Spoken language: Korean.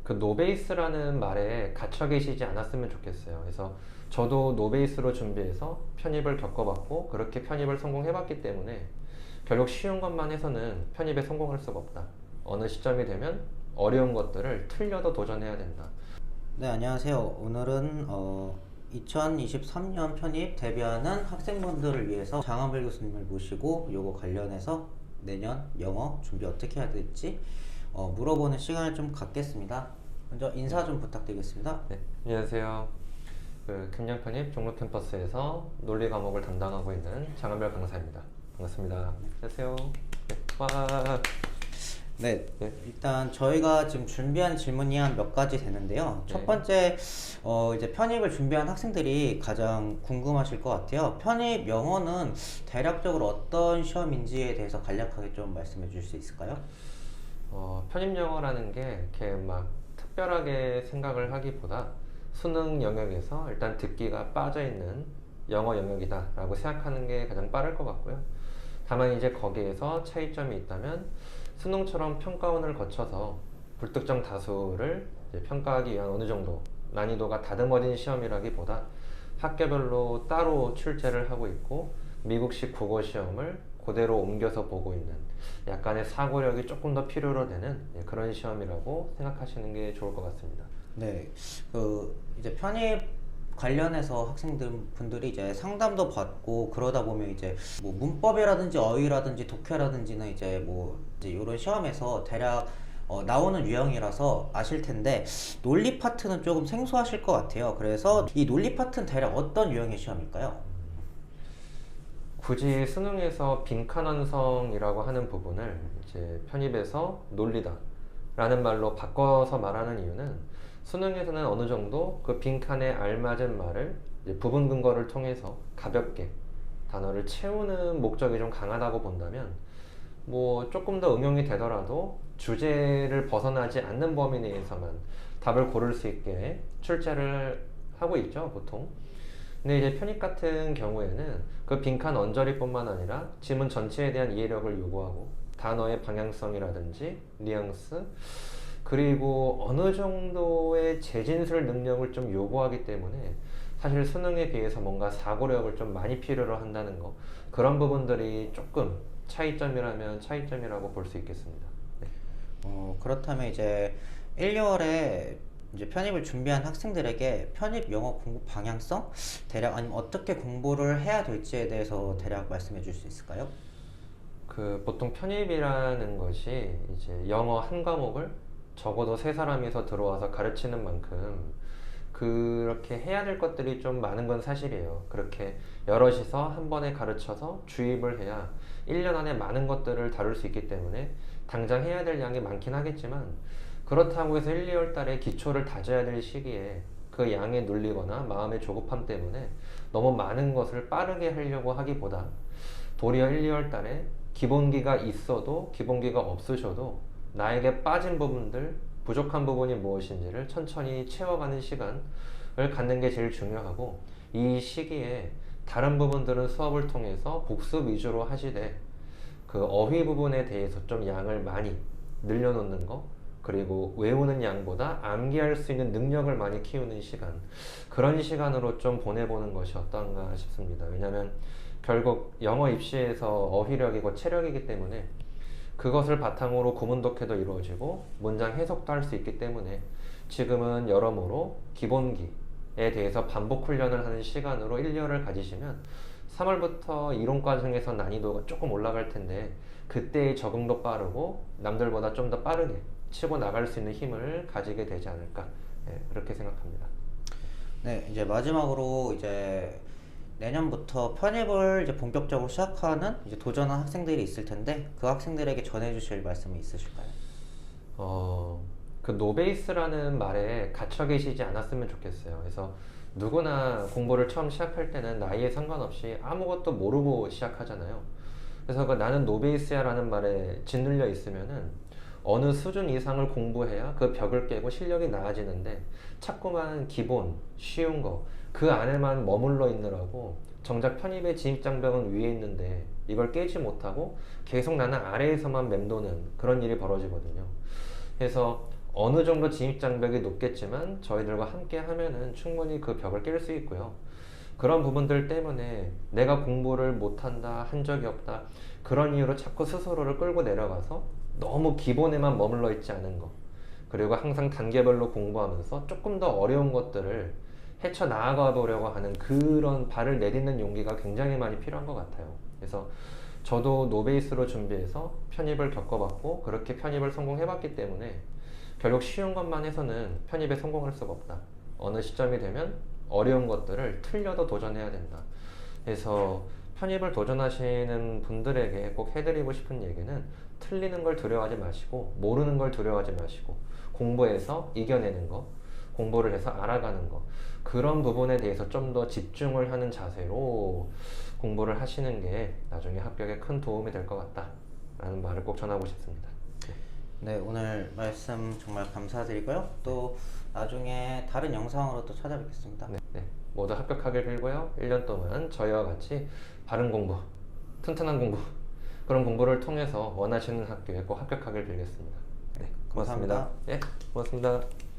그 노베이스라는 말에 갇혀 계시지 않았으면 좋겠어요. 그래서 저도 노베이스로 준비해서 편입을 겪어봤고 그렇게 편입을 성공해봤기 때문에 결국 쉬운 것만 해서는 편입에 성공할 수가 없다. 어느 시점이 되면 어려운 것들을 틀려도 도전해야 된다. 네, 안녕하세요. 오늘은 2023년 편입 대비하는 학생분들을 위해서 장한별 교수님을 모시고 요거 관련해서 내년 영어 준비 어떻게 해야 될지 물어보는 시간을 좀 갖겠습니다. 먼저 인사 좀 부탁드리겠습니다. 네, 안녕하세요. 그 경량 편입 종로 캠퍼스에서 논리 과목을 담당하고 있는 장한별 강사입니다. 반갑습니다. 안녕하세요. 네, 와. 네, 네. 일단 저희가 지금 준비한 질문이 한 몇 가지 되는데요. 첫 번째, 이제 편입을 준비한 학생들이 가장 궁금하실 것 같아요. 편입 영어는 대략적으로 어떤 시험인지에 대해서 간략하게 좀 말씀해 주실 수 있을까요? 편입 영어라는 게 이렇게 막 특별하게 생각을 하기보다 수능 영역에서 일단 듣기가 빠져있는 영어 영역이다라고 생각하는 게 가장 빠를 것 같고요. 다만 이제 거기에서 차이점이 있다면 수능처럼 평가원을 거쳐서 불특정 다수를 이제 평가하기 위한 어느 정도 난이도가 다듬어진 시험이라기보다 학교별로 따로 출제를 하고 있고 미국식 국어 시험을 그대로 옮겨서 보고 있는 약간의 사고력이 조금 더 필요로 되는 그런 시험이라고 생각하시는 게 좋을 것 같습니다. 네, 이제 편입 관련해서 학생들 분들이 이제 상담도 받고 그러다 보면 이제 뭐 문법이라든지 어휘라든지 독해라든지는 이제 이런 시험에서 대략 나오는 유형이라서 아실 텐데 논리 파트는 조금 생소하실 것 같아요. 그래서 이 논리 파트는 대략 어떤 유형의 시험일까요? 굳이 수능에서 빈칸 완성이라고 하는 부분을 이제 편입에서 논리다 라는 말로 바꿔서 말하는 이유는 수능에서는 어느 정도 그 빈칸에 알맞은 말을 이제 부분 근거를 통해서 가볍게 단어를 채우는 목적이 좀 강하다고 본다면 뭐 조금 더 응용이 되더라도 주제를 벗어나지 않는 범위 내에서만 답을 고를 수 있게 출제를 하고 있죠, 보통. 근데 이제 편입 같은 경우에는 그 빈칸 언저리뿐만 아니라 지문 전체에 대한 이해력을 요구하고 단어의 방향성이라든지 뉘앙스 그리고 어느 정도의 재진술 능력을 좀 요구하기 때문에 사실 수능에 비해서 뭔가 사고력을 좀 많이 필요로 한다는 거 그런 부분들이 조금 차이점이라면 차이점이라고 볼 수 있겠습니다. 네. 그렇다면 이제 1, 2월에 이제 편입을 준비한 학생들에게 편입 영어 공부 방향성 대략 아니면 어떻게 공부를 해야 될지에 대해서 대략 말씀해 줄 수 있을까요? 그 보통 편입이라는 것이 이제 영어 한 과목을 적어도 세 사람이서 들어와서 가르치는 만큼 그렇게 해야 될 것들이 좀 많은 건 사실이에요. 그렇게 여럿이서 한 번에 가르쳐서 주입을 해야 1년 안에 많은 것들을 다룰 수 있기 때문에 당장 해야 될 양이 많긴 하겠지만 그렇다고 해서 1, 2월 달에 기초를 다져야 될 시기에 그 양에 눌리거나 마음의 조급함 때문에 너무 많은 것을 빠르게 하려고 하기보다 도리어 1, 2월 달에 기본기가 있어도 기본기가 없으셔도 나에게 빠진 부분들, 부족한 부분이 무엇인지를 천천히 채워가는 시간을 갖는 게 제일 중요하고 이 시기에 다른 부분들은 수업을 통해서 복습 위주로 하시되 그 어휘 부분에 대해서 좀 양을 많이 늘려놓는 거 그리고 외우는 양보다 암기할 수 있는 능력을 많이 키우는 시간 그런 시간으로 좀 보내보는 것이 어떤가 싶습니다. 왜냐하면 결국 영어 입시에서 어휘력이고 체력이기 때문에 그것을 바탕으로 구문 독해도 이루어지고 문장 해석도 할 수 있기 때문에 지금은 여러모로 기본기에 대해서 반복 훈련을 하는 시간으로 1년을 가지시면 3월부터 이론 과정에서 난이도가 조금 올라갈 텐데 그때의 적응도 빠르고 남들보다 좀 더 빠르게 치고 나갈 수 있는 힘을 가지게 되지 않을까 그렇게 생각합니다. 네, 이제 마지막으로 이제 내년부터 편입을 이제 본격적으로 시작하는 이제 도전한 학생들이 있을 텐데 그 학생들에게 전해주실 말씀이 있으실까요? 그 노베이스라는 말에 갇혀 계시지 않았으면 좋겠어요. 그래서 누구나 공부를 처음 시작할 때는 나이에 상관없이 아무것도 모르고 시작하잖아요. 그래서 그 나는 노베이스야 라는 말에 짓눌려 있으면은 어느 수준 이상을 공부해야 그 벽을 깨고 실력이 나아지는데 자꾸만 기본, 쉬운 거, 그 안에만 머물러 있느라고 정작 편입의 진입장벽은 위에 있는데 이걸 깨지 못하고 계속 나는 아래에서만 맴도는 그런 일이 벌어지거든요. 그래서 어느 정도 진입 장벽이 높겠지만 저희들과 함께 하면은 충분히 그 벽을 깰 수 있고요. 그런 부분들 때문에 내가 공부를 못한다, 한 적이 없다, 그런 이유로 자꾸 스스로를 끌고 내려가서 너무 기본에만 머물러 있지 않은 거, 그리고 항상 단계별로 공부하면서 조금 더 어려운 것들을 헤쳐 나아가 보려고 하는 그런 발을 내딛는 용기가 굉장히 많이 필요한 것 같아요. 그래서 저도 노베이스로 준비해서 편입을 겪어봤고 그렇게 편입을 성공해봤기 때문에 결국 쉬운 것만 해서는 편입에 성공할 수가 없다. 어느 시점이 되면 어려운 것들을 틀려도 도전해야 된다. 그래서 편입을 도전하시는 분들에게 꼭 해드리고 싶은 얘기는 틀리는 걸 두려워하지 마시고 모르는 걸 두려워하지 마시고 공부해서 이겨내는 거, 공부를 해서 알아가는 거, 그런 부분에 대해서 좀 더 집중을 하는 자세로 공부를 하시는 게 나중에 합격에 큰 도움이 될 것 같다 라는 말을 꼭 전하고 싶습니다. 네, 오늘 말씀 정말 감사드리고요. 또 나중에 다른 영상으로 또 찾아뵙겠습니다. 네, 모두 합격하길 빌고요. 1년 동안 저희와 같이 바른 공부, 튼튼한 공부, 그런 공부를 통해서 원하시는 학교에 꼭 합격하길 빌겠습니다. 네, 고맙습니다. 감사합니다. 예, 고맙습니다.